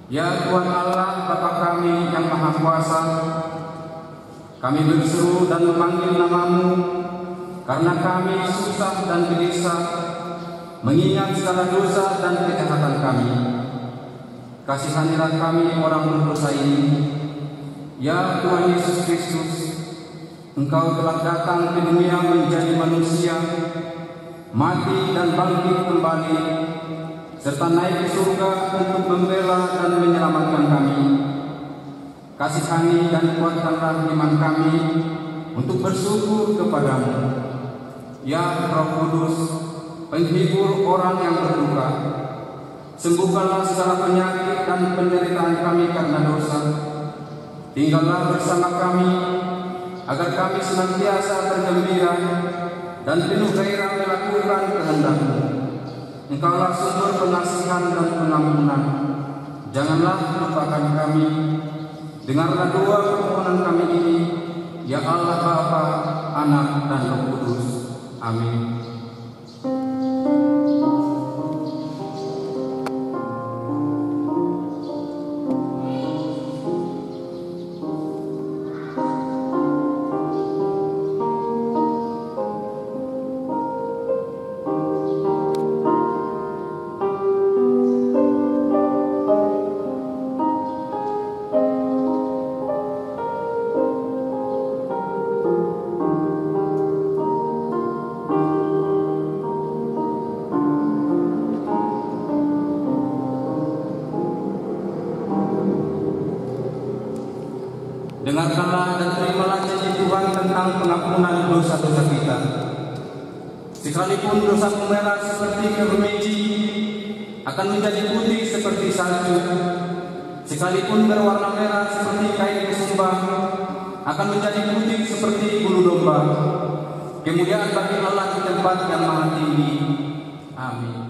Ya Tuhan Allah Bapa kami yang Maha Kuasa, kami berseru dan memanggil nama-Mu karena kami susah dan gelisah mengingat segala dosa dan kejahatan kami. Kasihanilah kami orang berdosa ini. Ya Tuhan Yesus Kristus, Engkau telah datang ke dunia menjadi manusia, mati dan bangkit kembali, serta naik ke surga untuk membela dan menyelamatkan kami. Kasihani dan kuatkanlah iman kami untuk bersyukur kepadamu. Ya Roh Kudus, penghibur orang yang berduka, sembuhkanlah segala penyakit dan penderitaan kami karena dosa. Tinggallah bersama kami, agar kami senantiasa bergembira dan penuh gairah melakukan kehendak-Mu. Engkaulah sumber pengasihan dan pengampunan. Janganlah lupakan kami. Dengarlah doa permohonan kami ini, ya Allah Bapa, Anak, dan Roh Kudus. Amin. Dengarkanlah dan terimalah janji Tuhan tentang pengampunan dosa-dosa kita. Sekalipun dosa merah seperti kerumeji akan menjadi putih seperti salju, sekalipun berwarna merah seperti kain kesumba akan menjadi putih seperti bulu domba. Kemuliaan bagi Allah di tempat yang maha tinggi. Amin.